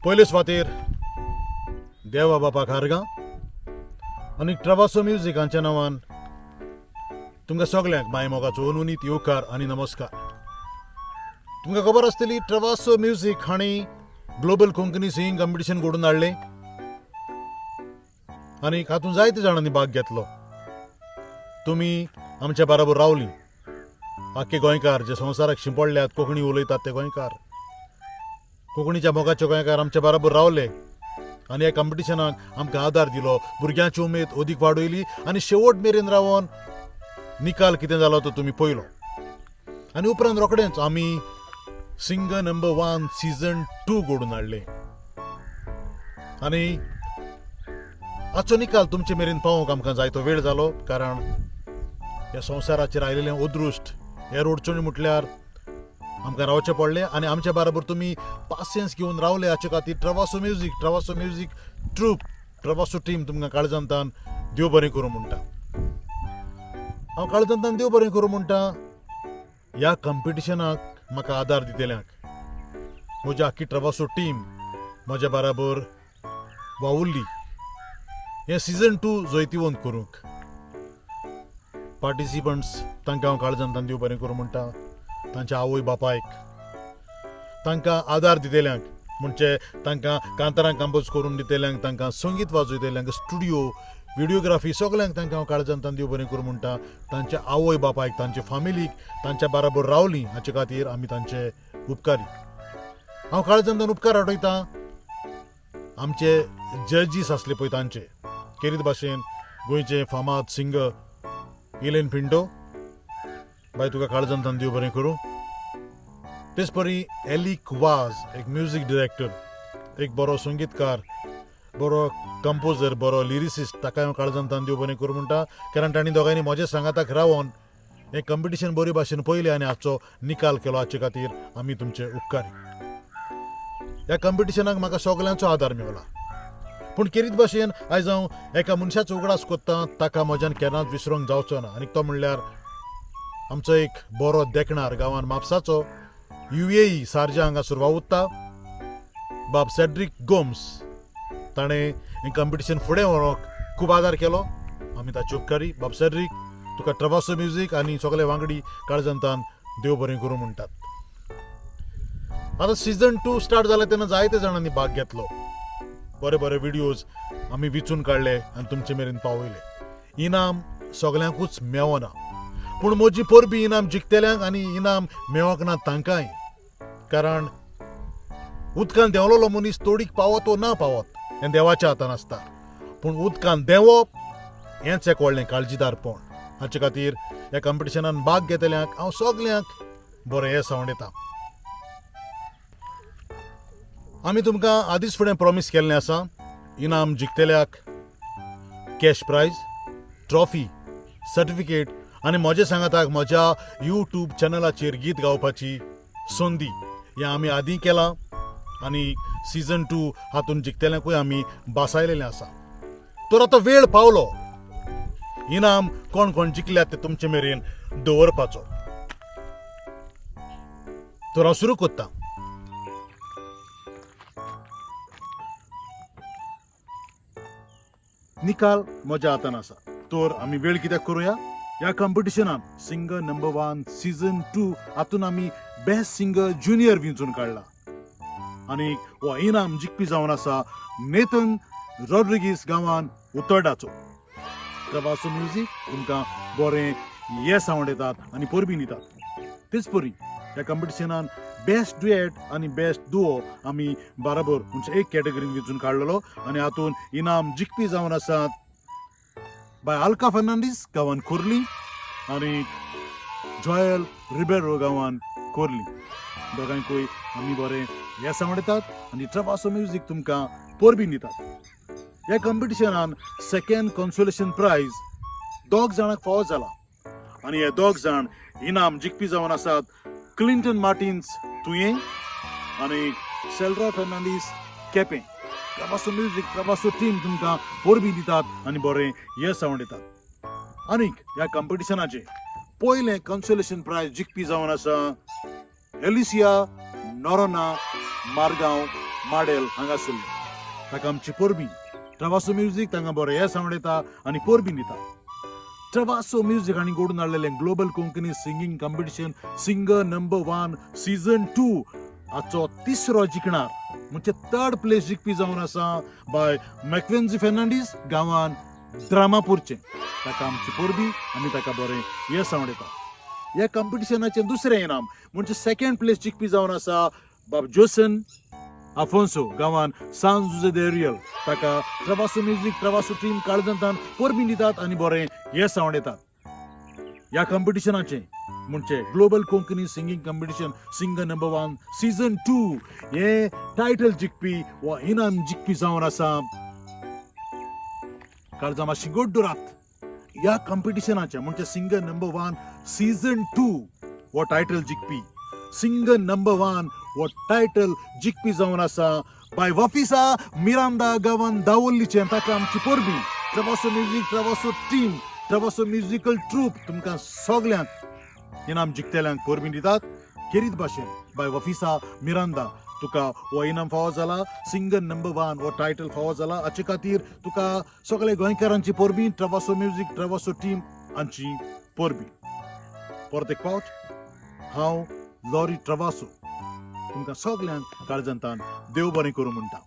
पयले सुवातेर देवा बापाक हारगां आनी ट्रवासो म्युझिक हांच्या नांवान तुमकां सगळ्यांक मायमोगाचो अनूनीत येवकार आनी नमस्कार. तुमकां खबर आसतली ट्रवासो म्युझिक हांणी ग्लोबल कोंकणी सिंगींग कॉम्पिटिशन घडोवन हाडलें आनी हातूंत जायते जाणांनी भाग घेतलो. तुमी आमच्या बरोबर रावलीं. आख्खे गोंयकार जे संवसाराक शिंपडल्यात कोंकणी उलयतात ते गोंयकार, कोंकणीच्या मोगाचे गोंयकार आमच्या बरोबर रावले आनी ह्या कॉम्पिटिशनाक आमकां आदार दिलो. भुरग्यांची उमेद अदीक वाडयली आनी शेवट मेरेन रावन निकाल कितें जालो तो तुमी पळयलो. आनी उपरांत रोखडेंच आमी सिंगर नंबर 1 सीझन 2 घडोवन हाडलें आनी हाचो निकाल तुमचे मेरेन पावोवंक आमकां जायतो वेळ जालो, कारण ह्या संवसाराचेर आयिल्लें अदृश्ट हेर अडचणी म्हटल्यार आमकां रावचें पडलें. आनी आमच्या बरोबर तुमी पासियन्स घेवन रावले हाचे खातीर Travasso music troupe, Travasso team तुमकां काळजांतान देव बरें करूं म्हणटा. हांव काळजांतान देव बरें करूं म्हणटा ह्या कॉम्पिटिशनाक म्हाका आदार दितेल्यांक. म्हजी आख्खी ट्रवासो टीम म्हज्या बरोबर वावुरली हें सीझन 2 जैतिवंत करूंक. पार्टिसिपंट्स तांकां हांव काळजांतान देव बरें करूं म्हणटा. तांच्या आवय बापायक, तांकां आदार दितेल्यांक म्हणजे तांकां कांतारां कंपोज करून दितेल्यांक, तांकां संगीत वाजयतेल्यांक, स्टुडिओ, व्हिडिओग्राफी सगळ्यांक तांकां हांव काळजांतान देव बरें करूं म्हणटा. तांच्या आवय बापायक, तांचे फामिलीक तांच्या बरोबर रावलीं हाचे खातीर आमी तांचे उपकारी. हांव काळजांतान उपकार आठयतां आमचे जजीस आसले पळय तांचे. केरीत भाशेन गोंयचे फामाद सिंगर इलेन पिंटो बाय, तुका काळजांतान देव बरें करूं. तेच परी एलिक वाज, एक म्युझिक डिरेक्टर, एक बरो संगीतकार, बरो कंपोजर, बरो लिरिसिस्ट, ताका हांव काळजांतान देव बरें करूं म्हणटा. कारण तांणी दोगांयनी म्हज्या सांगाताक रावन हें कॉम्पिटिशन बरे भाशेन पळयलें आनी हाचो निकाल केलो. हाचे खातीर आमी तुमचे उपकारी. ह्या कॉम्पिटिशनाक म्हाका सगळ्यांचो आदार मेवला. पूण केरीत भाशेन आयज हांव एका मनशाचो उगडास कोत्तां, ताका म्हज्यान केन्नाच विसरूंक जावचो ना. आनी तो म्हणल्यार आमचो एक बरो देखणार गांवान म्हापसाचो, UAE सारजा हांगासर वावुरता, बाब सेड्रीक गोम्स. ताणें हें कॉम्पिटिशन फुडें व्हरोंक खूब आदार केलो. आमी ताचे उपकारी. बाब सेड्रीक, तुका ट्रवासो म्युझिक आनी सगळे वांगडी काळजांतान देव बरें करूं म्हणटात. आतां सीझन 2 स्टार्ट जालें तेन्ना जायते जाणांनी भाग घेतलो. बरे बरे व्हिडिओज आमी विचून काडले आनी तुमचे मेरेन पावयले. इनाम सगळ्यांकूच मेवना, पूण म्हजी परबी इनाम जिखतेल्यांक आनी इनाम मेवंक ना तांकांय. कारण उदकान देंवलोलो मनीस तोडीक पावत वा ना पावत हें देवाच्या हातान आसता, पूण उदकान देंवप हेंच एक व्हडलें काळजीदारपण. हाचे खातीर ह्या कॉम्पिटिशनान भाग घेतल्यांक हांव सगळ्यांक बरें येस आवडयतां. आमी तुमकां आदींच फुडें प्रॉमीस केल्लें आसा, इनाम जिखतेल्याक कॅश प्रायज, ट्रॉफी, सर्टिफिकेट आनी म्हजे सांगाताक म्हज्या यूट्यूब चॅनलाचेर गीत गावपाची संदी हें आमी आदीं केलां आनी सीझन 2 हातूंत जिखतेल्यांकूय आमी बासायलेलें आसा. तर आतां वेळ पावलो इनाम कोण कोण जिखल्यात ते तुमचे मेरेन दवरपाचो. तर हांव सुरू कोत्तां. निकाल म्हज्या हातान आसा. तर आमी वेळ कित्याक करुया. ह्या कॉम्पिटिशनान सिंगर नंबर 1 सीझन 2 हातून आमी बेस्ट सिंगर ज्युनियर वेंचून काडला आनी हो इनाम जिखपी जावन आसा नेथन रॉड्रिगीस गांवान उतोर्डाचो. ट्रवासो म्युझिक तुमकां बरें येस आवडयतात आनी परबीं दितात. तेच परी ह्या कॉम्पिटिशनान बेस्ट ड्युएट आनी बेस्ट दुओ आमी बराबर म्हणजे एक कॅटेगरीन वेंचून काडलेलो आनी हातून इनाम जिखपी जावन आसात बाय आल्का फर्नांडीस गांवान कोर्ली आनी जोएल रिबेरो गांवान कोर्ली. दोगांयकूय आमी बरें येस आवडयतात आनी ट्रवासो म्युझिक तुमकां परबीं दितात. ह्या कॉम्पिटिशनान सेकंड कॉन्सोलेशन प्रायज 2 जाणांक फावो जाला आनी हे 2 जाण इनाम जिखपी जावन आसात क्लिंटन मार्टिन्स तुयें आनी सेल्रा फर्नांडीस केपें. ट्रवासो म्युझिक ट्रवासो टीम तुमकां परबीं दितात आनी बरें येस आवडयतात. आनीक ह्या कॉम्पिटिशनाचें पयलें कॉन्सोलेशन प्रायज जिखपी जावन आसा एलिसिया नोरोना मारगांव माडेल हांगासरली ताका आमची परबी ट्रवासो म्युझिक तांकां बरें येस आवडटा आनी परबी दिता ट्रवासो म्युझिक हांणी घडोवन हाडलेलें global Konkani singing competition singer number 1 season 2 हाचो तिसरो जिखणार म्हणजे 3rd प्लेस जिखपी जावन आसा बाय मॅकवेन्जी फेर्नांडीस गांवान द्रामापूरचे ताका आमची परबी आनी ताका बरें येस आवडटा ह्या कॉम्पिटिशनाचें दुसरें इनाम म्हणजे 2nd प्लेस जिखपी जावन आसा बाब जोसन आफोन्सो गांवान सान जुजे दे रियल ताका ट्रवासो म्युझिक ट्रवासो टीम काळजंतान परबी दितात आनी बरें येस आवडटात ह्या कॉम्पिटिशनाचें म्हणजे global Konkani singing competition singer number 1 season 2 हे टायटल जिखपी वा इनाम जिखपी जावन आसा काळजां मातशी गोड दोरात ह्या कॉम्पिटिशनाचें म्हणजे सिंगर नंबर 1 सीझन 2 हो टायटल जिखपी सिंगर नंबर 1 हो टायटल जिखपी जावन आसा बाय वफिसा मिरांदा गांवान दावोल्लीचे ताका आमची परबी Travasso music Travasso team Travasso musical troupe तुमकां सगल्यांक इनाम जिखतेल्यांक परबी दितात खेरीत भाशेन बाय वफिसा मिरांदा तुका हो इनाम फावो जाला सिंगर नंबर 1 हो टायटल फावो जाला हाचे खातीर तुका सगळे गोंयकारांची परबी ट्रवासो म्युझिक ट्रवासो टीम हांची परबी परत एक फावट हांव लॉरी ट्रवासो तुमकां सगल्यांक काळजंतान देव बरें करूं म्हणटा